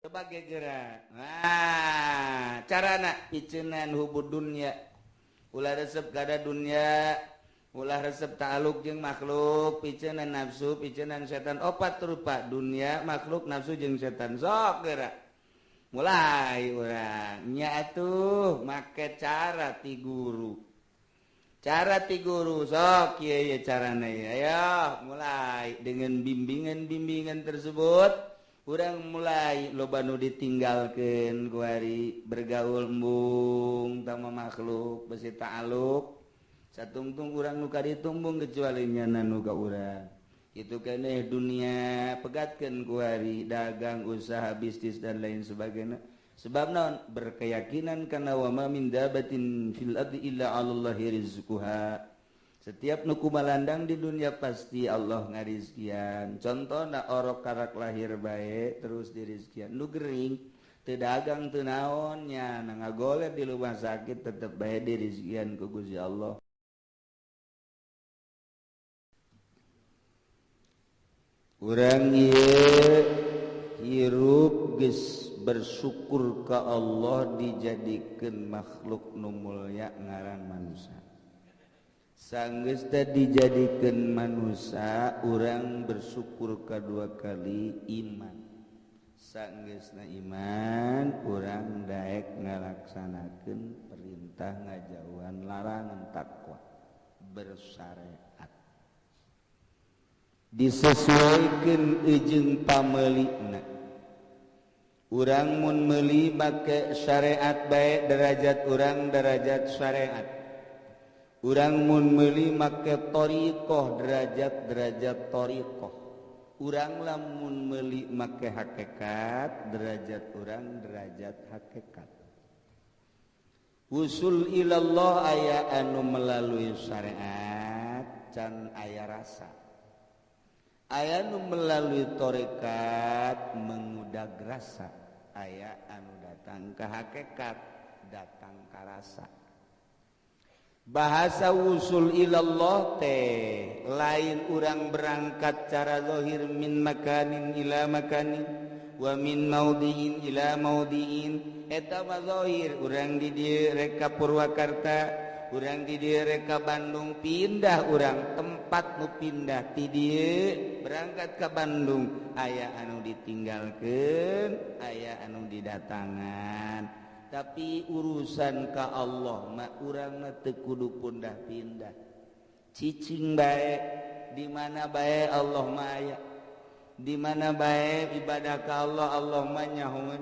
sebagai gerak carana picenan hubud dunya ulah resep kada dunya ulah resep ta'aluk jeung makhluk picenan nafsu picenan setan opat rupa dunya makhluk nafsu jeung setan sok gerak mulai urang nya atuh make cara ti guru sok kieu carana ya ayo mulai dengan bimbingan tersebut. Urang mulai loba nu ditinggalkeun ku ari bergaul embung tama makhluk besi ta'aluk satungtung urang nu kaditumbung kecuali nyana nu ka urang kitu keneh dunia pegatkeun ku ari dagang usaha bisnis dan lain sebagainya sebab naon berkeyakinan kana wa ma min dabatin fil ardi illa 'alallahi rizquha. Setiap nu kumalandang di dunia pasti Allah ngarizkian. Contohna orok karak lahir bae terus dirizkian. Nu gering teu dagang teu naon nya ngagoler di rumah sakit tetep bae dirizkian ku Gusti Allah. Urang ieu hirup geus bersyukur ka Allah dijadikeun makhluk nu mulya ngaran manusia. Sanggeus dijadikeun manusia urang bersyukur kedua kali iman sanggeusna iman urang daek ngalaksanakeun perintah ngajauhan larangan takwa bersyariat disesuaikeun jeung pameulina urang mun meuli make syariat bae derajat urang derajat syariat. Urang mun meuli make thariqah derajat thariqah. Urang lamun meuli make hakikat derajat urang derajat hakikat. Usul ilallah aya anu melalui syariat can aya rasa. Aya anu melalui thariqat mengudag rasa. Aya anu datang ke hakikat datang ke rasa. Bahasa usul ilallah teh lain urang berangkat cara zahir min makanin ila makanin wa min maudhi'in ila maudhi'in eta mah zahir urang di dieu reka Purwakarta urang di dieu reka Bandung pindah urang tempat nu pindah ti dieu berangkat ka Bandung aya anu ditinggalkeun aya anu didatangan. Tapi urusan ka Allah mah urang mah teu kudu pindah-pindah. Cicing bae di mana bae Allah mah aya. Di mana bae ibadah ka Allah Allah mah nyahoeun.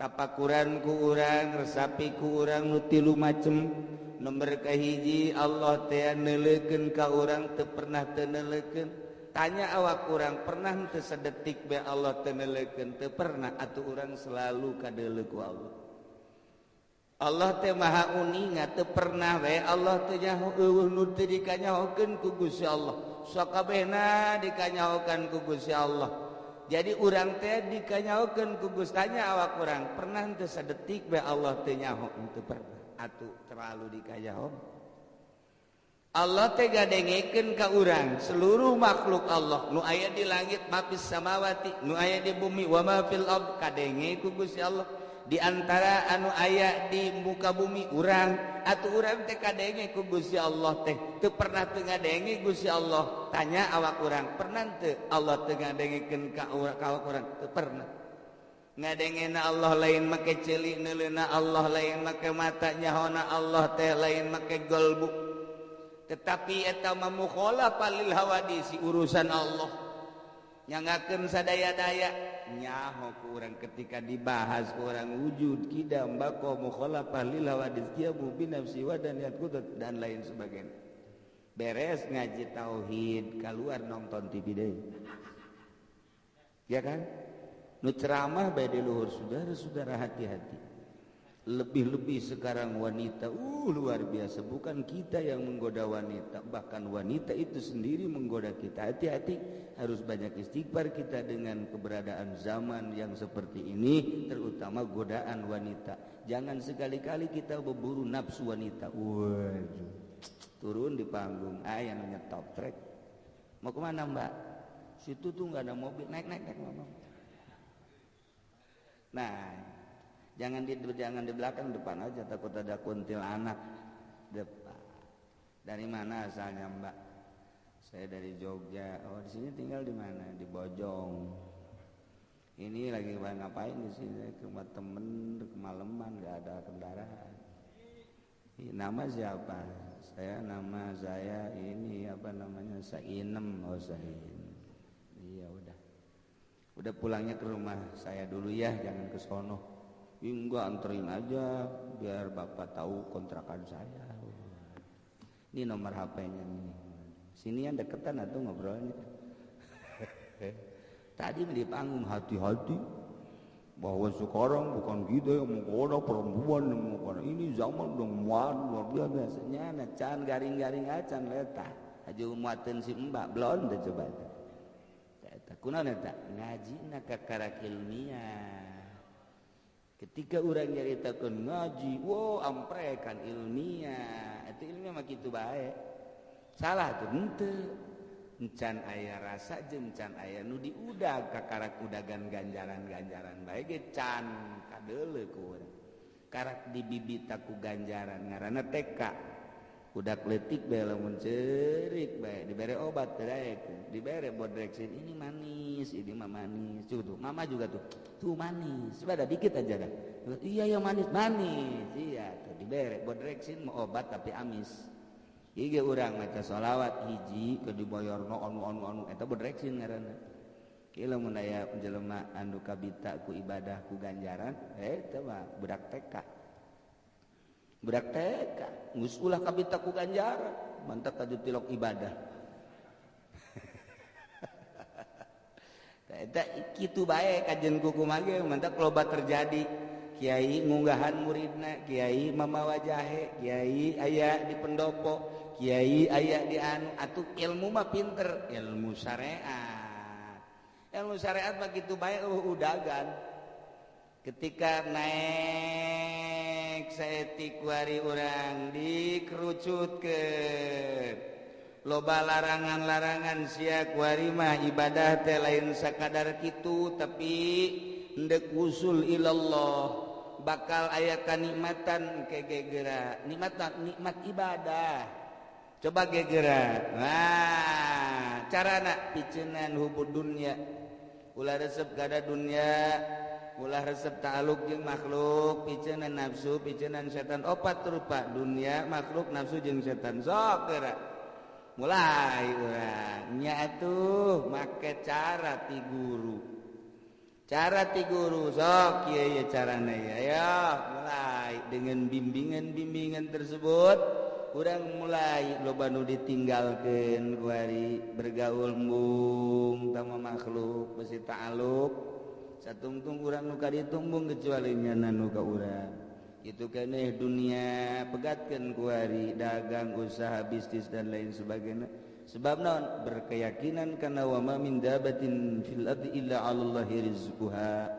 Tapakuran ku urang, resapi ku urang nu tilu macem. Nomor kahiji Allah teh neuleukeun ka urang teu pernah teu neuleukeun. Tanya awak urang pernah teu sadetik bae Allah teu neuleukeun teu pernah atuh urang selalu kadeuleu ku Allah. Allah teh maha uning teu pernah we Allah teh nyaho eueuh nu teu dikanyahokeun ku Gusti Allah sakabehna dikanyahokeun ku Gusti Allah jadi urang teh dikanyahokeun ku Gusti tanya awak urang pernah teu sadetik we Allah teu nyaho teu pernah atuh terlalu dikanyaho Allah teh gadengekeun ka urang seluruh makhluk Allah nu aya di langit mapis samawati nu aya di bumi wa ma fil ard kadenge ku Gusti Allah di antara anu aya di muka bumi urang atuh urang teh kadenge ku Gusti Allah teh teu pernah teu ngadenge Gusti Allah tanya awak urang pernah teu Allah teu ngadengekeun ka awak urang teu pernah ngadengena Allah lain make ceuli neuleuna Allah lain make mata nyahona Allah teh lain make golbu tetapi eta mah mukhalafah lil hawadisi urusan Allah nyangakeun sadaya-daya nyaho ku urang ketika dibahas ku urang wujud kidam bako mukhalafah lil hawadis qiyamu bi nafsi wa daniyat qudrat dan lain sebagainya beres ngaji tauhid keluar nonton TV deui ya kan nu ceramah bae di luhur saudara-saudara hati-hati lebih-lebih sekarang wanita luar biasa bukan kita yang menggoda wanita bahkan wanita itu sendiri menggoda kita hati-hati harus banyak istighfar kita dengan keberadaan zaman yang seperti ini terutama godaan wanita jangan sekali-kali kita berburu nafsu wanita waduh turun di panggung yang nyetop trek mau kemana mbak situ tuh nggak ada mobil naik mama Nah, jangan di belakang, depan aja, takut ada kuntilanak depan. Dari mana asalnya Mbak? Saya dari Jogja. Oh, di sini tinggal di mana? Di Bojong. Ini lagi ngapain di sini? Ke rumah temen, kemalaman, nggak ada kendaraan. Nama siapa? Nama saya ini Sainem. Oh, Sain. Iya, udah pulangnya ke rumah saya dulu ya, jangan ke sono. Enggak, anterin aja biar bapak tahu kontrakan saya. Ini nomor HP-nya nih. Sini yang deketan atau ngobrolnya. Tadi di panggung, hati-hati bahwa sekarang bukan gitu ya, mau ada perempuan, mau ini zaman udah luar biasanya can garing-garing acan letak aja umuatin si mbak belum dah coba tak kunaon eta ngaji na kakara ilmiah. Ketika orang nyaritakeun ngaji, wow amprekan ilmiah, itu ilmiah mah kitu bae. Salah tuh henteu. Encan aya rasa jeung can aya nu diudag kakarak udagan ganjaran-ganjaran bae ge can kadeuleu ku urang. Karak dibibita ku ganjaran ngaranna TK. Udak leutik bae lamun ceurik bae dibere obat teu daek. Dibere bodreksin ini manis, ini mah manis. Tuh, mama juga tuh manis. Bada dikit aja dah. Iya ya manis. Iya tuh dibere bodreksin mau obat tapi amis. Ieu urang maca sholawat hiji ke dibayarna anu eta bodreksin ngaranna. Ieu lamun aya jelema anu kabita ku ibadah ku ganjaran, eta mah budak TK. Budak TK geus ulah kabita ku ganjaran, mantap kadu tilok ibadah. Eta kitu bae kajen kuku mage mantap loba terjadi. Kiai ngunggahan muridna, kiai mamawa jahe, kiai aya di pendopo, kiai aya di anu atuh ilmu mah pinter, ilmu syariat. Ilmu syariat begitu baik udagan. Ketika naik saeutik wari urang dikerucutkeun. Loba larangan-larangan sia kuari mah ibadah teh lain sakadar kitu tapi henteu usul ilallah. Bakal aya kanikmatan ke gegera nikmat ibadah coba gegera. Nah carana piceunan hubud dunya ulah resep kada dunya ulah resep ta'aluk jeung makhluk piceunan nafsu piceunan setan opat rupa dunya makhluk nafsu jeung setan sok geura mulai urang nya atuh make cara ti guru. Cara ti guru sok kieu carana ya mulai dengan bimbingan tersebut urang mulai loba nu ditinggalkeun kuari bergaul mung tama makhluk besi ta'aluk satungtung urang nu kaditumbung kecuali nyana nu ka urang kitu keneh dunia pegatkeun kuari dagang usaha bisnis dan lain sebagainya. Sebab naon berkeyakinan kana wa ma min dabatin fil ardi illa 'alallahi rizquha.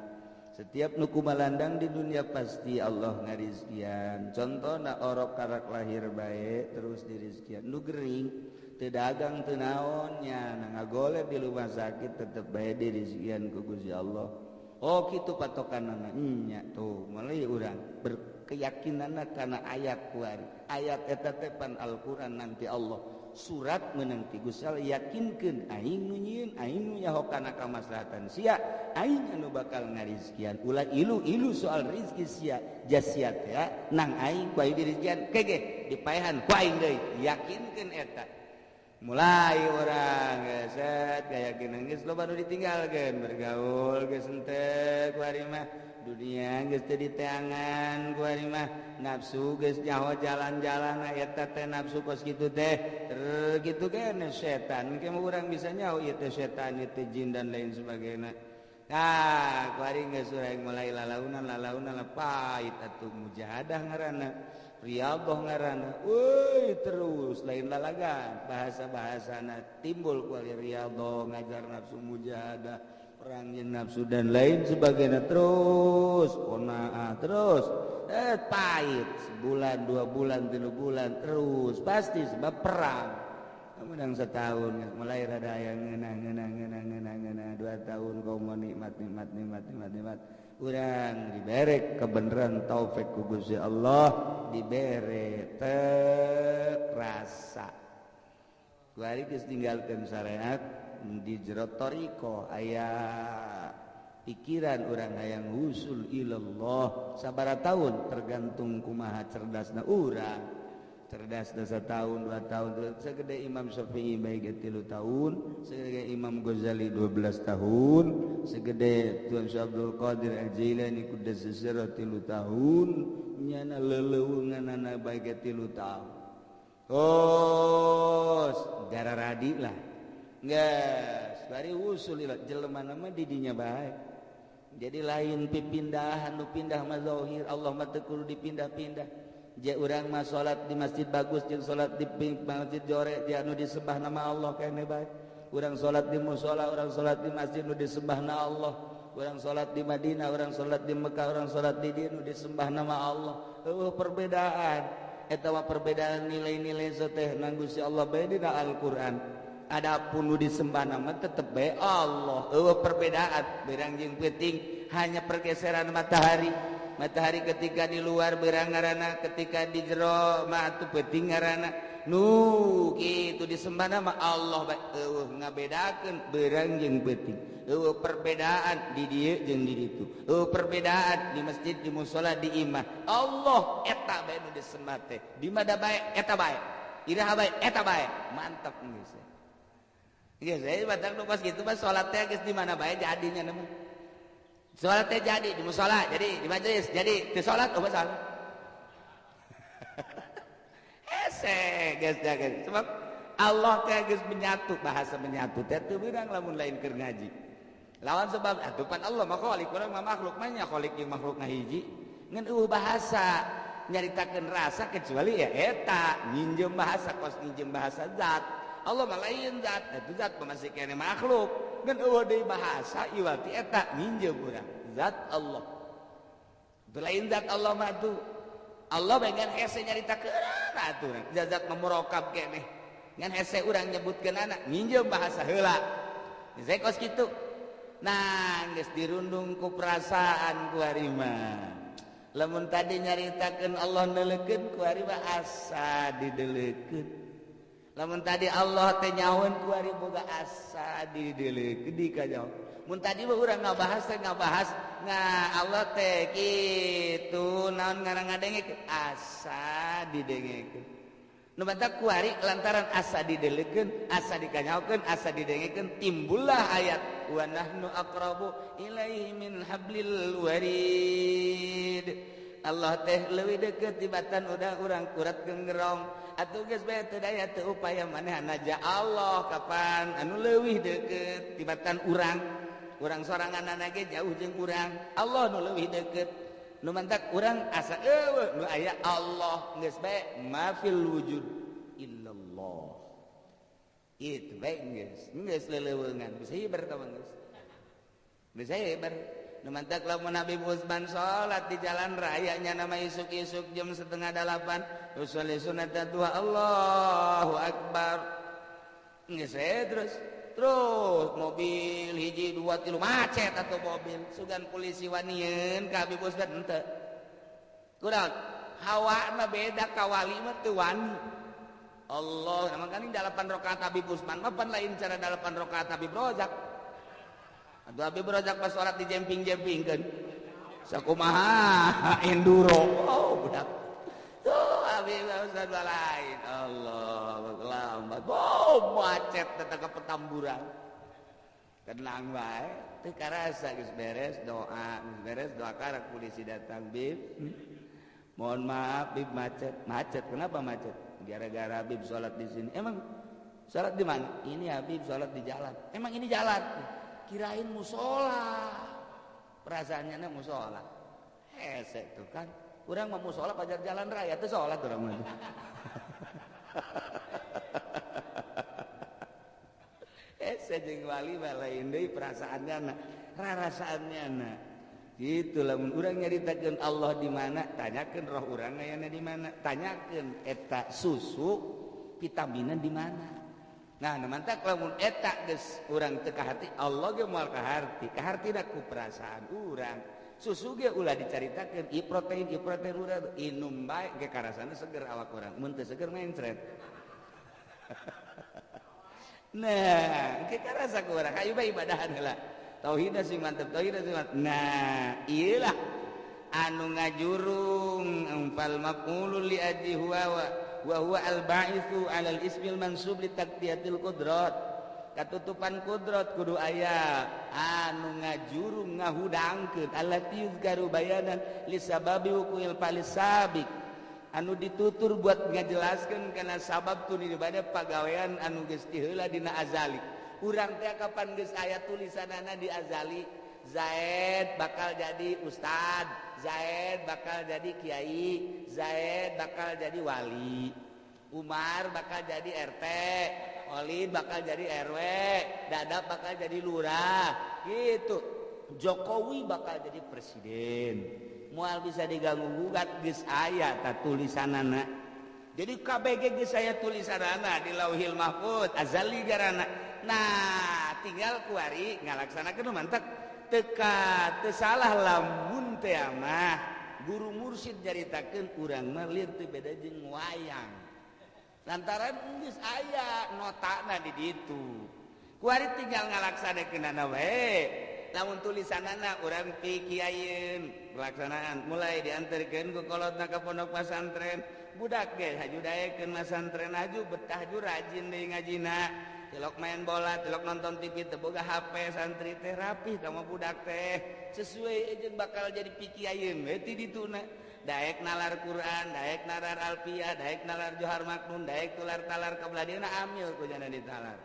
Setiap nu kumalandang di dunia pasti Allah ngarizkian. Contona orok karak lahir bae terus dirizkian. Nu gering teu dagang teu naon nya ngagoleh di rumah sakit tetep bae dirizkian ku Gusti Allah. Oh kitu patokanna nya tuh meuli urang berkeyakinanna kana ayat kuari. Ayat eta teh pan Al-Qur'an nanti Allah surat menang ti Gusti Allah yakinkeun aing nu nyieun aing nu nyaho kana kamaslahatan sia aing anu bakal ngarizkian ulah ilu soal rezeki sia jasiat ya nang aing ku aing dirizkian kege dipaehan ku aing deui yakinkeun eta mulai urang geus kayakinan geus loba nu ditinggalkeun bergaul geus henteu ku ari mah dunia geus teu diteangan ku ari mah nafsu geus nyaho jalan-jalan eta teh nafsu kos kitu teh kitu keneh setan ke urang bisa nyaho ieu teh setan ieu teh jin dan lain sebagainya. Ku ari geus urang mulai lalaunan pait atuh mujahadah ngaranna riyadhah ngaranna euy terus lain lalagan bahasa-bahasana timbul ku ari riyadhah ngajar nafsu mujahadah perangin nafsu dan lain sebagainya terus qanaah terus pahit sebulan 2 bulan 3 bulan terus pasti sebab perang menang setahun mulai rada aya ngeunah 2 tahun komo nikmat urang dibere kebenaran taufik ku Gusti Allah dibere teu rasa kuari geus ninggalkeun syariat di jero thariqah aya pikiran urang hayang usul ilallah sabaraha taun tergantung kumaha cerdasna urang cerdas setahun 2 tahun segede Imam Syafi'i baik 3 tahun segede Imam Ghazali 12 tahun segede Tuan Syekh Abdul Qadir Al-Jailani kudas sesera 3 tahun nyana leuleunganana baik 3 tahun darah radi lah geus bari usul jelema mah di dinya bae jadi lain pipindahan nu pindah mah zahir Allah mah teu kudu dipindah-pindah ja urang mah salat di masjid bagus jeung salat di masjid jore ja anu disembah nama Allah kene bae urang salat di mushola urang salat di masjid nu disembah na Allah urang salat di Madinah urang salat di Mekah urang salat di dieu nu disembah nama Allah perbedaan eta mah perbedaan nilai-nilai teh nang Gusti Allah bae dina Al-Qur'an adapun nu disembah nama tetep bae Allah perbedaan berang jeung peuting hanya pergeseran matahari ketika di luar berang ngaranna ketika di jero mah atuh peuting ngaranna nu kitu disembah nama Allah ngabedakeun berang jeung peuting perbedaan di dieu jeung di ditu perbedaan di masjid di mushola di imah Allah eta bae nu disembah teh di mana bae eta bae iraha bae eta bae mantap geus geus batak nu pas kitu mah salat teh geus di mana bae jadinya namanya salat teh jadi di mushola jadi di majelis jadi teu salat salat geus jaga sebab Allah teh geus menyatu bahasa menyatu teh teu beurang lamun lain keur ngaji lawan sebab atuh pan Allah mah khaliq urang mah makhluk mah nya khaliq jeung makhluk ngahiji ngan bahasa nyaritakeun rasa kecuali ya eta nginjem bahasa kos nginjem bahasa zat Allah mah lain zat itu zat masih kene makhluk ngan deui bahasa iwati eta nginjem urang zat Allah itu lain zat Allah mah tuh Allah pengen hese nyaritakeun atuh zat memurokab keneh ngan hese urang nyebutkeun anak nginjem bahasa heula saya kos kitu nah geus dirundung ku perasaan ku ari mah lamun tadi nyaritakeun Allah neuleukeun ku ari mah asa dideuleukeun lamun tadi Allah teh nyahoeun ku ari boga asa dideuleukeun dikajaw mun tadi mah urang ngabahas Allah teh kitu naon ngaranna ngadengkeun asa didengekeun nu batak kuari lantaran asa dideuleukeun asa dikanyaokeun asa didengekeun timbullah ayat wa nahnu aqrabu ilaihi min hablil warid Allah teh leuwih deukeut tibatan udah urang kurat geungerong atuh geus bae teu daya teu upaya manehna ja Allah kapan anu leuwih deukeut tibatan urang soranganna ge jauh jeung urang Allah nu leuwih deukeut nu mantak urang asa eueuh nu aya Allah geus bae ma fil wujud illallah itu bae geus leuleungan bisa hibar tah geus bisa hibar nu mantak lamun Nabi Usman salat di jalan raya nya nama isuk-isuk jam 7:30 usolli sunat duha Allahu akbar geus terus mobil hiji 2 3 macet atau mobil sugan polisi wanieun ka Habib Usman henteu kunaon hawana beda ka wali mah teu wani Allah makanya 8 rakaat Habib Usman mah pan lain cara 8 rakaat Habib Rozak atuh Habib Rozak pas salat di jemping-jempingkeun sakumaha enduro budak tuh Habib Ustaz lain Allah lambat macet tetep ke Petamburan tenang bae teu karasa geus beres doa karek polisi datang Bib mohon maaf Bib macet kenapa macet gara-gara Habib salat di sini emang salat di mana ini Habib salat di jalan emang ini jalan kirain musola perasaannya musola hese tuh kan urang mah musola pajar jalan raya teh salat urang mah hese jeung wali mah lain deui perasaannya rarasaannya gitu lamun urang nyaritakeun Allah di mana tanyakeun roh urang aya di mana tanyakeun eta susu vitaminan di mana Nah mantap lamun eta geus urang teu kahati Allah ge moal kahartina ku perasaan urang susu ge ulah dicaritakeun ieu protein urang inum bae ge karasana seger awak urang mun teu seger mencret. Nah ge karasa ku urang hayu bae ibadahan heula tauhid sing mantep nah ieu lah anu ngajurung fal maqulul li ajli wa huwa al-ba'itsu 'alal ismil mansub li taqdiyatil qudrat katutupan kudrat kudu aya anu ngajurung ngahudangkeun allati yuzkaru bayanan li sababi wuqu'il palisabiq anu ditutur buat ngajelaskeun kana sabab tu dibade pagawean anu geus ti heula dina azali urang teh kapan geus aya tulisanana di azali Zaid bakal jadi ustad, Zaid bakal jadi kiai, Zaid bakal jadi wali, Umar bakal jadi RT, Olin bakal jadi RW, Dadap bakal jadi lurah, gitu. Jokowi bakal jadi presiden. Moal bisa diganggu gugat geus aya ta tulisanana. Jadi KBG geus aya tulisanana di Lauhil Mahfuz, azali garana. Nah, tinggal kuari ngalaksanakeun mantap. Teka teu salah lamun teh mah guru mursyid jaritakeun urang mah lieur teu beda jeung wayang lantaran geus aya notana di ditu kuari tinggal ngalaksanakeunana wae lamun tulisanana urang pikiayeun pelaksanaan mulai diantarkeun ku kolotna ka pondok pesantren budak ge haju daekeun pesantren haju betah ju rajin deui ngajina tilok main bola, tilok nonton TV, teu boga HP, santri teh rapih sama budak teh sesuai jeung bakal jadi pikiayeun we ti dituna daek nalar Quran, daek nalar Alfiyah, daek nalar Johar Maknun, daek tular talar kabladieuna amil ku jana ditalar.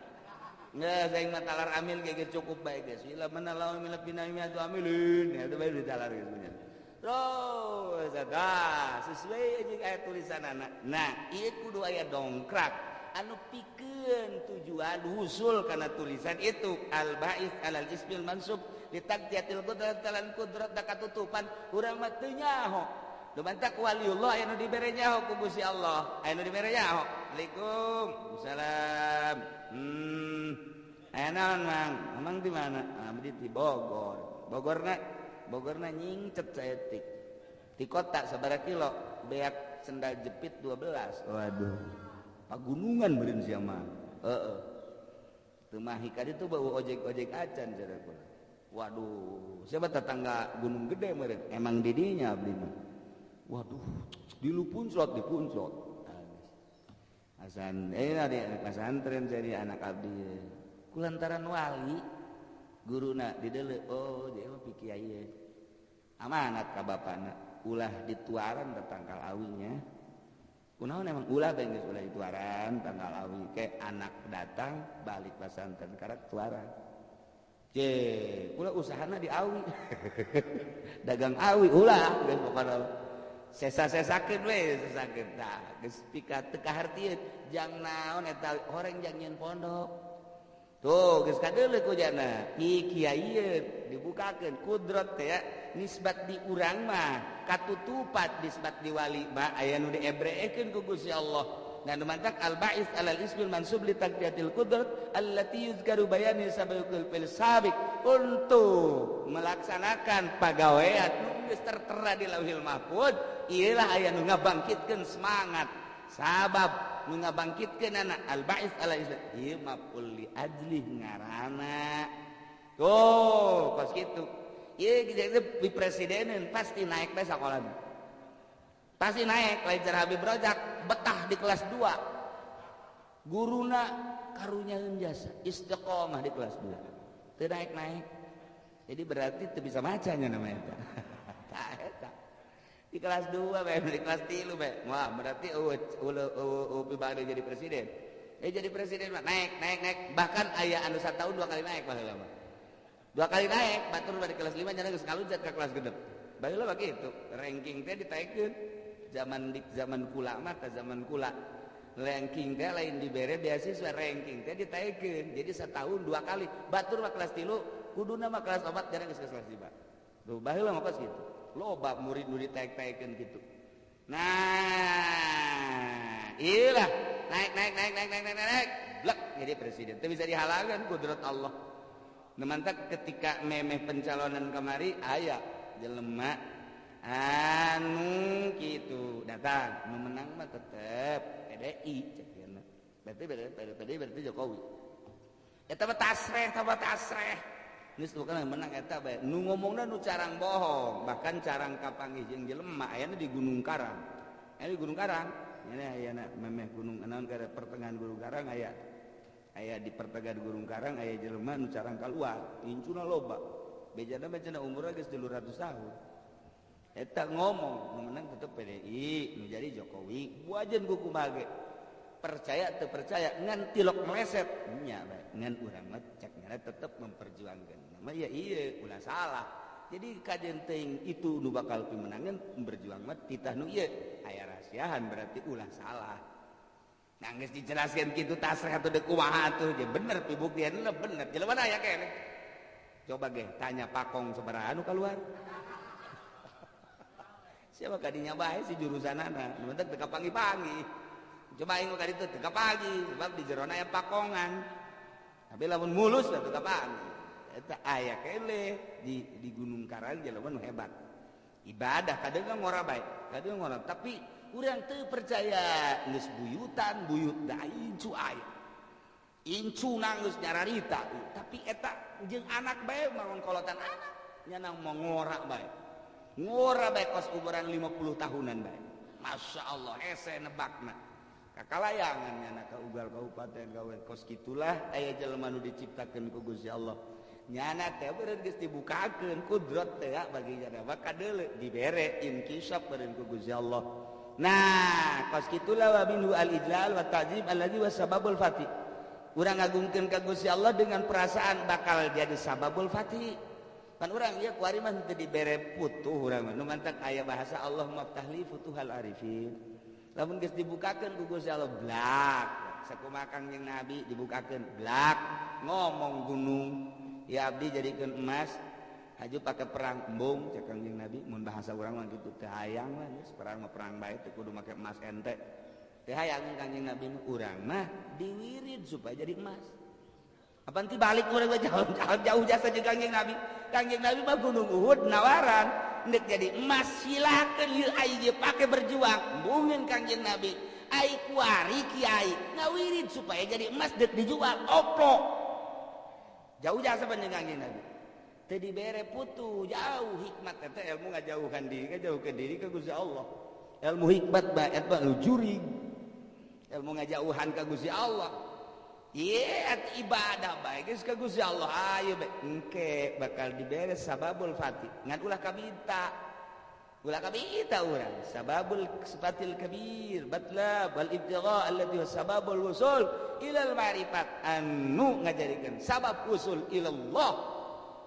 Ngeus aing mah talar amil ge cukup bae geus. Ila manallahu min labina tu amilun, ya teu bae ditalar geus punya. Terus ada sesuai jeung aya tulisanana. Nah, ieu kudu aya dongkrak anu pikeun tujuan husul kana tulisan itu al-ba'its 'alal ismil mansub li taqdiyatil qudrat talan qudrat da katutupan urang mah teu nyaho dumantak waliullah aya nu dibere nyaho ku Gusti Allah aya nu dibere nyaho Waalaikumsalam aya naon mang di mana di Bogorna nyingcet saeutik di kota sabaraha kilo beak sendal jepit 12 waduh pagunungan meureun sia mah teu mah hikadi teh bau ojek acan caraku waduh siapa tetangga gunung gede meureun emang di dinya abdi mah waduh dipuncrot asan di pesantren jadi anak abdi kulantaran wali guruna dideuleu oh dia mah pikieu amanat ka bapana ulah dituaran tetangkal awinya kunaon emang ulah bae geus ulah dituaran tanggal awi ke anak datang balik pesantren karak tuaran ulah usahana di awi dagang awi ulah geus pokona sesa-sesakeun we sesakeun tah geus pika teu kahartieun jang naon eta horeng jang nyeun pondok tuh geus kadeuleu ku jana kiaieun dibukakeun kudrat teh ya nisbat di urang mah katutupat nisbat di wali mah aya nu diebreekeun ku Gusti Allah dan mantak al-ba'its 'alal ismil mansub li taqdiyatil qudrat allati yuzkaru bayani sabiqul fil sabiq untuk melaksanakan pagawean nu geus tertera di Lauhil Mahfuz ieulah aya nu ngabangkitkeun semangat sabab nu ngabangkitkeun anak al-ba'its 'alal ismil ieu maf'ul li ajli ngaranna tuh kos kitu ieu di presidenan pasti naik bae sakolana. Pasti naik lain cara Habib Rojak betah di kelas 2. Guruna karunyaeun jasa istiqomah di kelas 2. Teu naik-naik. Jadi berarti teu bisa macanya namanya eta. Tah eta. Di kelas 2 bae di kelas 3 bae. Wah, berarti bade jadi presiden. Jadi presiden mah naik. Bahkan aya anu satahun 2 kali naik baheula mah. 2 kali naik batur dari kelas 5 nyana geus kalunjat ke kelas genep baheula begitu ranking teh ditaikeun zaman kula mah ka zaman kula ranking teh lain dibere beasiswa ranking teh ditaikeun jadi setahun 2 kali batur mah kelas 3 kuduna mah kelas 4 nyana geus kelas 5 tuh baheula mah kos kitu loba murid nu ditaek-taekeun kitu nah iyalah naik blek jadi presiden. Itu bisa dihalangan kudrat Allah. Nemantak ketika memeh pencalonan kemari aya jelema anu gitu datang memenang mah tetep PDI cekeuna. Berarti Jokowi. Eta mah tasreh. Geus bukan menang eta bae. Nu ngomongna nu carang bohong, bahkan carang kapanggih jeung jelema ayana di Gunung Karang. Aya di Gunung Karang. Ini ayana memeh gunung anaon ka pertengahan Gunung Karang aya di pertengahan Gunung Karang aya jelema nu carang kaluar, incuna loba. Bejana umurna geus 300 tahun. Eta ngomong nu menang tetep PDI, nu jadi Jokowi. Wajan ku kumaha ge. Percaya teu percaya ngan tilok meleset nya bae. Ngan urang mah cek ngana tetep memperjuangkeun. Nama ya ieu ulah salah. Jadi kajen teuing itu nu bakal pimenangan berjuang mah titah nu ieu aya rahasiahan berarti ulah salah. Nah geus dijelaskeun kitu tasreh atuh deuk kumaha atuh ge bener pibuktianna bener. Jelema aya kene. Coba ge tanya Pakong sabaraha anu keluar. Siapa kadinya bae si jurusanana, nu teh teu kapangi-pangi. Coba aing ka ditu teu kapagi sebab di jerona aya pakongan. Tapi lamun mulus teu kapagi. Eta aya kele di Gunung Karang jelema nu hebat. Ibadah kadang ngora bae, kadang ngora tapi urang teu percaya geus buyutan buyut da incu aya. Incu nanggeus nyararita tapi eta jeung anak bae maron kolotan anak nya nang ngora bae. Ngora bae kos umuran 50 tahunan bae. Masyaallah hese nebakna. Kakalayangan nyana ka ugal kabupaten gawe kos kitulah aya jelema nu diciptakeun ku Gusti Allah. Nyana teh beureun geus dibukakeun kudrat teh bagi jana kadeuleu dibere inkisaf beureun ku Gusti Allah. Nah, kos kitulah wa minhu al-ijlal wa ta'zim allazi wa sababul fati. Urang ngagungkeun ka Gusti Allah dengan perasaan bakal jadi sababul fati. Kan urang ieu kuari mah teu dibere putuh urang mah. Nu mantak aya bahasa Allah maftahli futuhal arifin. Lamun geus dibukakeun ku Gusti Allah blak sakumaha Kangjeng Nabi dibukakeun blak ngomong gunung ya abdi jadikeun emas haju pake perang embung cek Kangjeng Nabi mun bahasa urang mah kitu teu hayang lah geus perang mah perang bae teu kudu make emas ente teu hayang Kangjeng Nabi urang mah diwirid supaya jadi emas apa nanti balik urang jauh jasa jeung Kangjeng Nabi mah gunung Uhud nawaran nek jadi emas silakan lieu aing pake berjuang bungin Kangjeng Nabi ai kuari kiai ngawirid supaya jadi emas dek dijual opo jauh jasa panjang Kangjeng Nabi teu dibere putu jauh hikmat eta ilmu ngajauhkan diri ka Gusti Allah ilmu hikmat bae eta jurig ilmu ngajauhan ka Gusti Allah ibadah bae geus ka Gusti Allah ayo bae engke bakal dibere sababul fatih ngan ulah kabita urang sababul sifatil kabir batlab wal ibtigha alladhi huwa sababul wusul ilal ma'rifat anu ngajadikeun sabab usul ilallah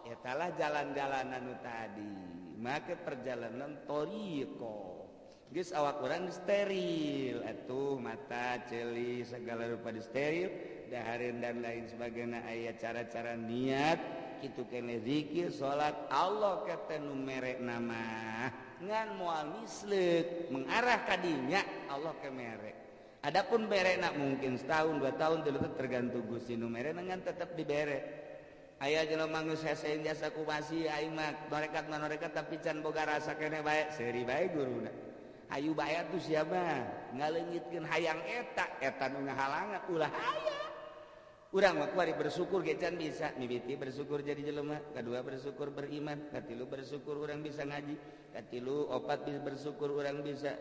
etalah jalan-jalanan nu tadi make perjalanan thariqah geus awak urang steril atuh mata ceuli segala rupa steril dahareun dan lain sebagainya aya cara-cara niat kitu kene zikir salat Allah kata nu merekna mah ngan moal misleuk mengarah ka dinya Allah ke merek adapun berekna mungkin setahun 2 tahun tergantung Gusti nu merekna ngan tetep dibere aya jelema geus hesein jasa kumasi aing mah norekat tapi can boga rasa kene bae seuri bae guruna ayu bae atuh sia mah ngaleungitkeun hayang eta nu ngahalangan ulah aya urang mah kuari bersyukur ge can bisa mimiti bersyukur jadi jelema kadua bersyukur beriman katilu bersyukur urang bisa ngaji katilu opat bersyukur urang bisa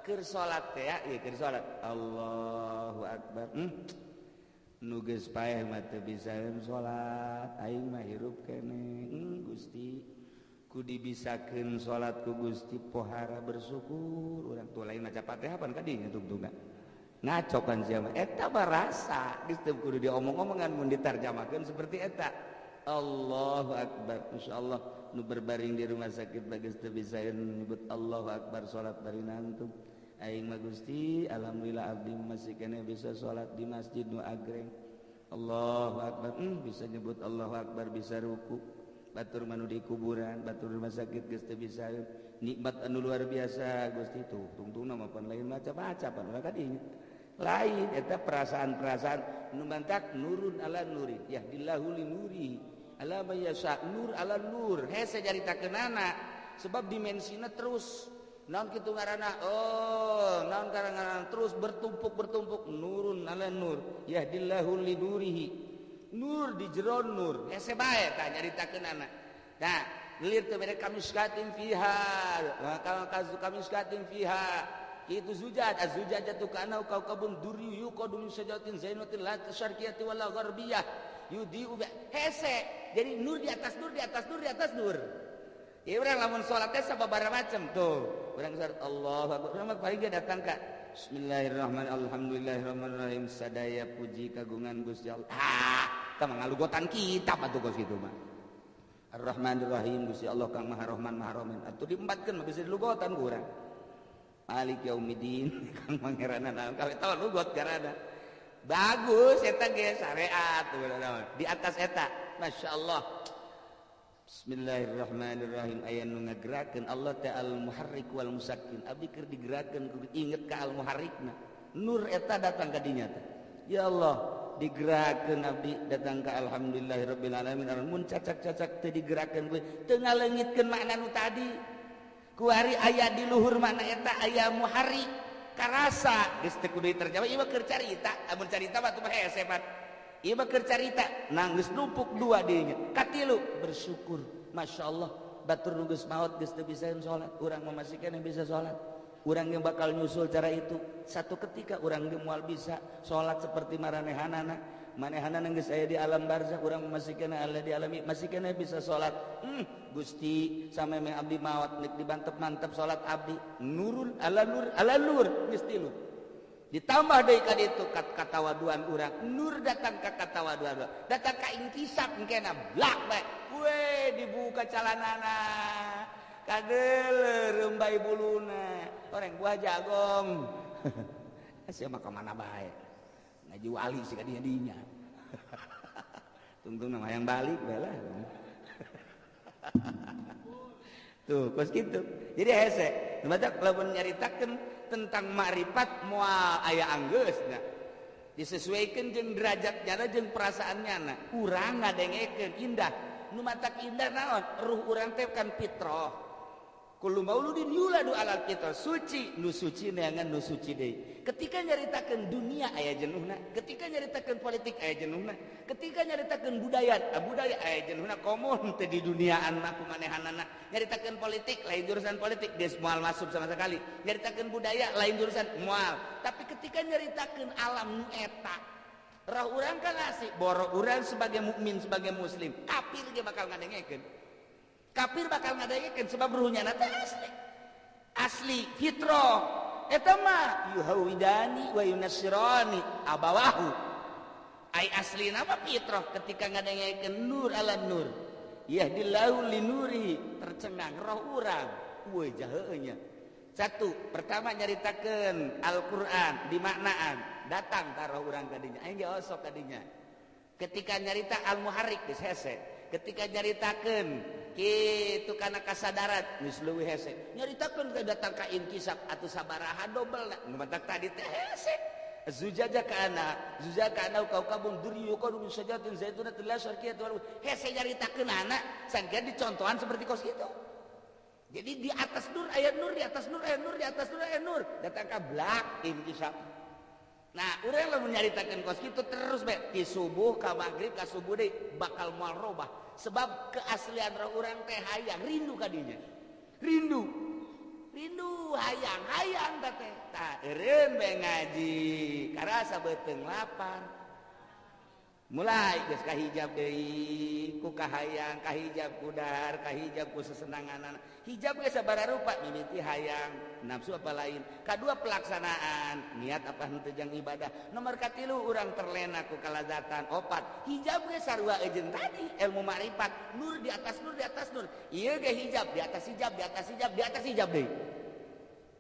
keur salat teh ya keur salat Allahu akbar nu geus paeh mah teu bisaeun salat aing mah hirup keneh Gusti ku dibisakeun salat ku Gusti pohara bersyukur urang tu lain maca Fatihah pan ka dieu tungtungan ngacokan siapa eta barasa geus teu kudu diomong-omongan mun ditarjamakeun seperti eta Allahu akbar insyaallah nu berbaring di rumah sakit bageus teu bisaeun nyebut Allahu akbar salat bari nantung aing mah Gusti alhamdulillah abdi masih keneh bisa salat di masjid nu agreng Allahu akbar bisa nyebut Allahu akbar bisa ruku batur manu di kuburan batur rumah sakit geus teu bisaeun nikmat anu luar biasa Gusti tuh tungtungna mah pan lain maca-maca pan ulah ka dieu lain eta perasaan-perasaan nu mantak nurun ala nurin yahdillahu li nuri ala may yasha nur ala nur hese jaritakeunana sebab dimensina terus naon kitu ngaranna naon ngaranna terus bertumpuk nurun ala nur yahdillahu li nurihi nur di jero nur hese bae tah nyaritakeunana nah lilir teu mere kamiskatin fiha kamiskatin fiha itu zujaj az-zujajatu kana kaukabun durri yuqadu min sajatin zainatin la syarqiyati wala gharbiyah yudiu hese jadi nur di atas nur di atas nur di atas nur ieu urang lamun salat teh sababaraha macam tuh urang salat Allahu akbar urang paling ge datang ka bismillahirrahmanirrahim alhamdulillahirrahmanirrahim sadaya puji kagungan Gusti Allah tah ngalugotan kitab atuh kos kitu mah Ar-Rahmanir-Rahim Gusti Allah kang Maha Rahman Maha Rahim atuh diempatkeun bisa dilugotan ku urang Malik Yaumiddin kang pangeranna naon kawe tahu lugot garana bagus eta ge syariat di atas eta masyaallah Bismillahirrahmanirrahim aya nu ngagerakeun Allah ta'ala al-muharrik wal musakkin abdi keur digerakeun kudu inget ka al-muharrikna nur eta datang ka dinya teh ya Allah digerakeun abdi datang ka alhamdulillahirabbil alamin mun cacak-cacak teu digerakeun teu ngaleungitkeun makna nu tadi ku ari aya di luhur makna eta aya muharrik karasa geus teu kudu terjawab ieu mah keur carita amun carita mah teu hese pat ieu mah keur carita nanggeus numpuk dua dinya katilu bersyukur masyaallah batur nu geus maot geus teu bisa salat urang mah masih keneh bisa salat urang yang bakal nyusul cara itu satu ketika urang ge moal bisa salat seperti maranehanana manehanana geus aya di alam barzakh urang masih keneh aya di alam masih keneh bisa salat Gusti sameme abdi maot nek dibantep-mantep salat abdi nurun ala nur geus tilu ditambah deui ka ditu katawaduan urang nur datang ka katawaduan datang ka intisab engkena blak bae we dibuka calanana kadeuleur rembai buluna oreng buah jagong sia mah ka mana bae ngaji wali sih ka dinya tungtung nama yang balik bae lah tuh kos gitu jadi hese matak lamun nyaritakeun tentang makrifat moal aya anggeusna disesuaikeun jeung derajatnya jeung perasaannya urang ngadengekeun indah nu matak indah naon ruh urang teh kan fitrah kullu mauludin yuladu alal fitrah suci nu suci neangan nu suci deui ketika nyaritakeun dunia aya jenuhna ketika nyaritakeun politik aya jenuhna ketika nyaritakeun budaya aya jenuhna komun teu di duniaan mah kumanehanana nyaritakeun politik lain jurusan politik geus moal masuk sama sekali nyaritakeun budaya lain jurusan moal tapi ketika nyaritakeun alam nu eta roh urang kan asih boro urang sebagai mukmin sebagai muslim kafir ge bakal ngadengekeun kafir bakal ngadengekeun sebab ruhnya teh asli fitrah eta mah yuhawidani wa yunassirani abawahu ai aslina mah fitrah ketika ngadengekeun nur ala nur yahdillahu linuri tercengang roh urang we jaheuh nya satu pertama nyaritakeun Al-Qur'an dimaknaan datang ka roh urang kadinya aing ge osok kadinya ketika nyarita al-muharrik geus hese ketika nyaritakeun kitu kana kasadaran geus leuwih hese nyaritakeun datang ka inkisab atuh sabaraha dobel nu matak tadi teh hese zujaja kana kaukabun durri yuqadu min sajatin zaitunatin la syarqiyati wal hese nyaritakeun anak sangkeun dicontohan seperti kos kitu jadi di atas nur aya nur di atas nur aya nur di atas nur aya nur datang ka blak inkisab nah urang lamun nyaritakeun kos kitu terus bae ti subuh ka magrib ka subuh deui bakal moal robah sebab keaslian roh urang teh hayang rindu ka dinya rindu hayang teh tah eureun bae ngaji karasa beuteung lapar mulai geus kahijab deui ku kahayang kahijab ku dahar kahijab ku sesenanganan hijab ge sabaraha rupa mimiti hayang nafsu apa lain kadua pelaksanaan niat apa henteu jang ibadah nomor katilu urang terlena ku kalazatan opat hijab ge sarua eujeun tadi ilmu makrifat nur di atas nur di atas nur ieu ge hijab di atas hijab di atas hijab di atas hijab deui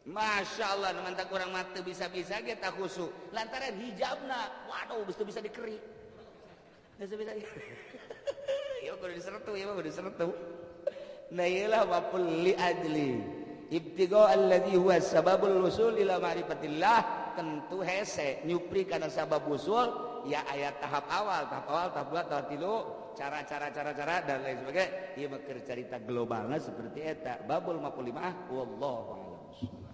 masyaallah nu mantak urang mah teu bisa-bisa ge tah khusyuk lantaran hijabna waduh geus teu bisa dikeri geus teu bisa ieu kudu disertu nah iyalah wapul li ajli ibtigo alladhi huwa sababul wusul ila ma'rifatillah ngapalkan tuh hese nyupri karena sabab usul ya ayat tahap awal tahap 2 tahap 3 cara dan lain sebagainya. Ieu mah keur carita globalna seperti eta babul 45 wallahu a'lam.